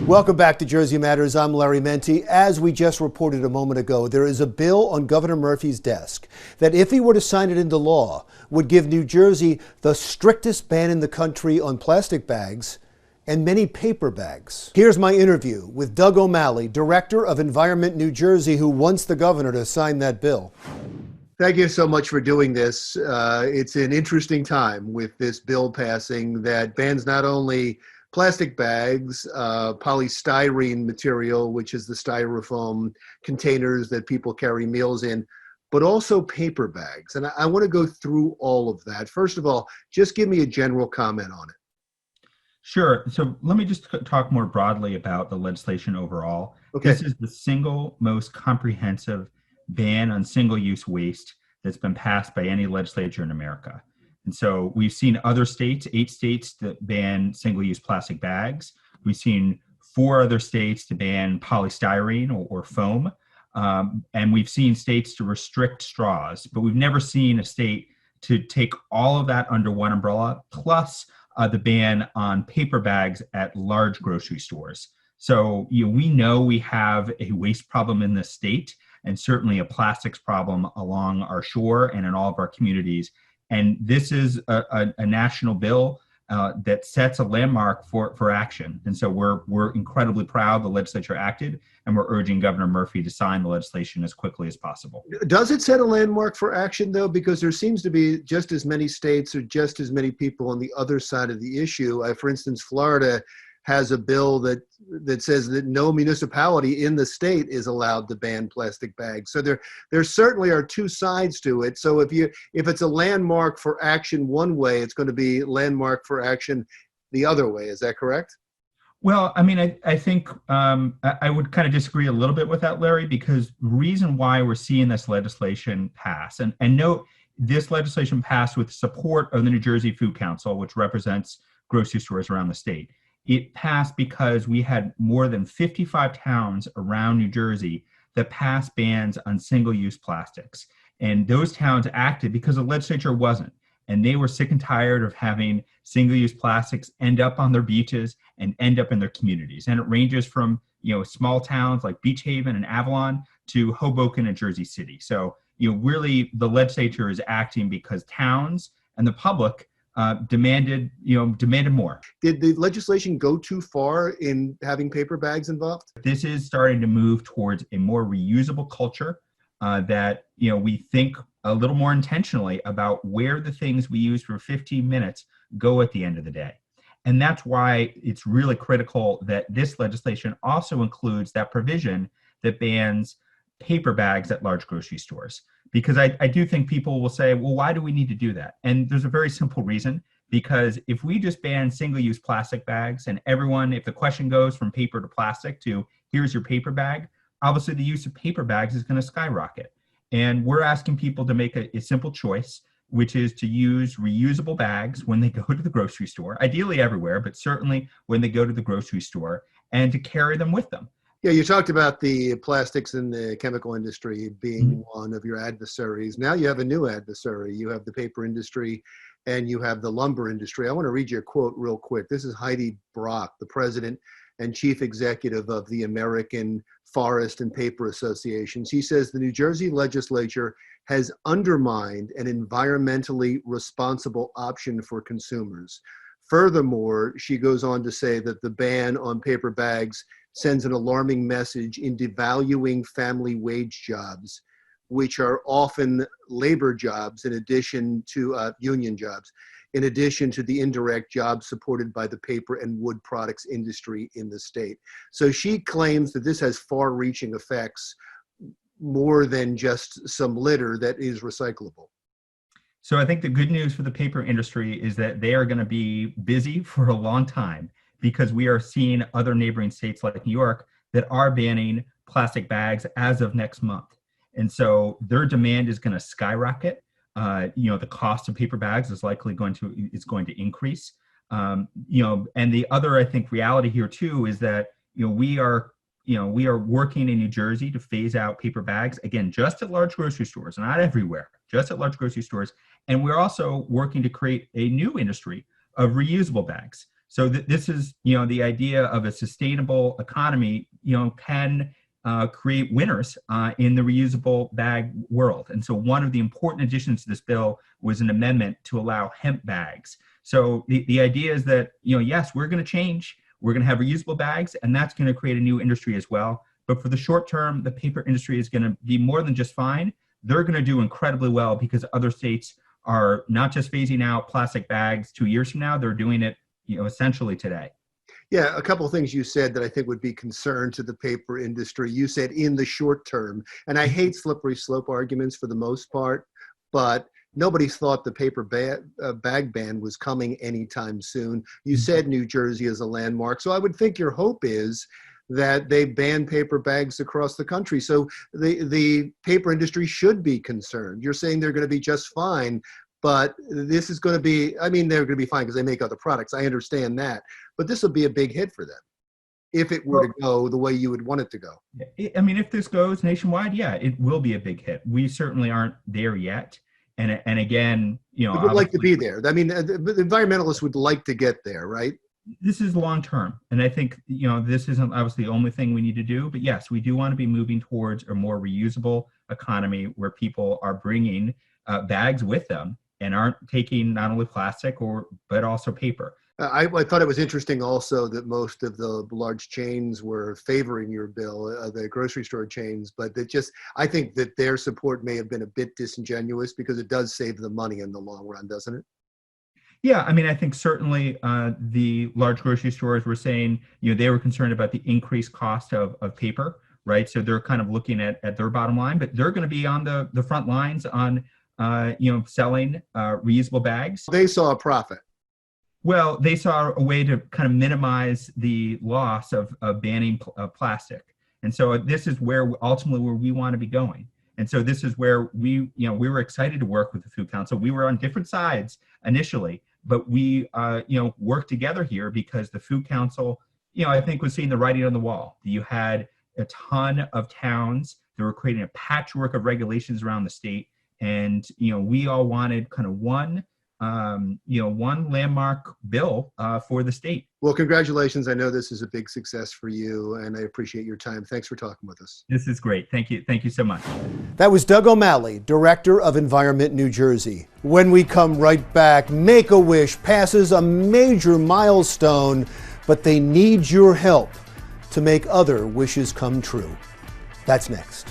Welcome back to Jersey Matters. I'm Larry Mendte. As we just reported a moment ago, there is a bill on Governor Murphy's desk that, if he were to sign it into law, would give New Jersey the strictest ban in the country on plastic bags and many paper bags. Here's my interview with Doug O'Malley, Director of Environment New Jersey, who wants the governor to sign that bill. Thank you so much for doing this. It's an interesting time with this bill passing that bans not only plastic bags, polystyrene material, which is the styrofoam containers that people carry meals in, but also paper bags. And I want to go through all of that. First of all, just give me a general comment on it. Sure. So let me just talk more broadly about the legislation overall. Okay. This is the single most comprehensive ban on single-use waste that's been passed by any legislature in America. And so we've seen other states, 8 states that ban single-use plastic bags. We've seen 4 other states to ban polystyrene or foam. And we've seen states to restrict straws, but we've never seen a state to take all of that under one umbrella, plus the ban on paper bags at large grocery stores. So we know we have a waste problem in this state, and certainly a plastics problem along our shore and in all of our communities. And this is a national bill that sets a landmark for action. And so we're incredibly proud the legislature acted, and we're urging Governor Murphy to sign the legislation as quickly as possible. Does it set a landmark for action, though? Because there seems to be just as many states or just as many people on the other side of the issue. For instance, Florida has a bill that says that no municipality in the state is allowed to ban plastic bags. So there certainly are two sides to it. So if it's a landmark for action one way, it's going to be landmark for action the other way. Is that correct? Well, I mean, I think I would kind of disagree a little bit with that, Larry, because the reason why we're seeing this legislation pass, and note this legislation passed with support of the New Jersey Food Council, which represents grocery stores around the state. It passed because we had more than 55 towns around New Jersey that passed bans on single-use plastics. And those towns acted because the legislature wasn't. And they were sick and tired of having single-use plastics end up on their beaches and end up in their communities. And it ranges from small towns like Beach Haven and Avalon to Hoboken and Jersey City. So really the legislature is acting because towns and the public demanded more. Did the legislation go too far in having paper bags involved? This is starting to move towards a more reusable culture that we think a little more intentionally about where the things we use for 15 minutes go at the end of the day. And that's why it's really critical that this legislation also includes that provision that bans paper bags at large grocery stores. Because I do think people will say, well, why do we need to do that? And there's a very simple reason, because if we just ban single-use plastic bags and if the question goes from paper to plastic to here's your paper bag, obviously the use of paper bags is going to skyrocket. And we're asking people to make a simple choice, which is to use reusable bags when they go to the grocery store, ideally everywhere, but certainly when they go to the grocery store, and to carry them with them. Yeah, you talked about the plastics and the chemical industry being one of your adversaries. Now you have a new adversary. You have the paper industry and you have the lumber industry. I want to read you a quote real quick. This is Heidi Brock, the president and chief executive of the American Forest and Paper Association. She says the New Jersey legislature has undermined an environmentally responsible option for consumers. Furthermore, she goes on to say that the ban on paper bags sends an alarming message in devaluing family wage jobs, which are often labor jobs in addition to union jobs, in addition to the indirect jobs supported by the paper and wood products industry in the state. So she claims that this has far-reaching effects, more than just some litter that is recyclable. So I think the good news for the paper industry is that they are going to be busy for a long time, because we are seeing other neighboring states like New York that are banning plastic bags as of next month. And so their demand is going to skyrocket. The cost of paper bags is likely going to increase. And the other, I think, reality here too is that we are working in New Jersey to phase out paper bags, again, just at large grocery stores, not everywhere, just at large grocery stores. And we're also working to create a new industry of reusable bags. So this is, the idea of a sustainable economy, can create winners in the reusable bag world. And so one of the important additions to this bill was an amendment to allow hemp bags. So the idea is that, yes, we're going to change. We're going to have reusable bags, and that's going to create a new industry as well. But for the short term, the paper industry is going to be more than just fine. They're going to do incredibly well because other states are not just phasing out plastic bags 2 years from now, they're doing it, essentially today. Yeah, a couple of things you said that I think would be concern to the paper industry. You said in the short term, and I hate slippery slope arguments for the most part, but nobody thought the paper bag ban was coming anytime soon. You said New Jersey is a landmark, so I would think your hope is that they ban paper bags across the country. So the paper industry should be concerned. You're saying they're going to be just fine, but this is going to be, they're going to be fine because they make other products. I understand that, but this will be a big hit for them if it were to go the way you would want it to go. If this goes nationwide, yeah, it will be a big hit. We certainly aren't there yet. And again, we would like to be there. The environmentalists would like to get there, right? This is long term. And I think, this isn't obviously the only thing we need to do. But yes, we do want to be moving towards a more reusable economy where people are bringing bags with them and aren't taking not only plastic but also paper. I thought it was interesting also that most of the large chains were favoring your bill, the grocery store chains, but I think that their support may have been a bit disingenuous because it does save them money in the long run, doesn't it? Yeah, I think certainly the large grocery stores were saying, they were concerned about the increased cost of paper, right? So they're kind of looking at their bottom line, but they're going to be on the front lines on, selling reusable bags. They saw a profit. Well, they saw a way to kind of minimize the loss of banning plastic. And so this is where ultimately where we want to be going. And so this is where we were excited to work with the Food Council. We were on different sides initially, but we, worked together here because the Food Council, I think was seeing the writing on the wall. You had a ton of towns that were creating a patchwork of regulations around the state. And, we all wanted kind of one landmark bill for the state. Well, congratulations. I know this is a big success for you, and I appreciate your time. Thanks for talking with us. This is great. Thank you. Thank you so much. That was Doug O'Malley, Director of Environment New Jersey. When we come right back, Make-A-Wish passes a major milestone, but they need your help to make other wishes come true. That's next.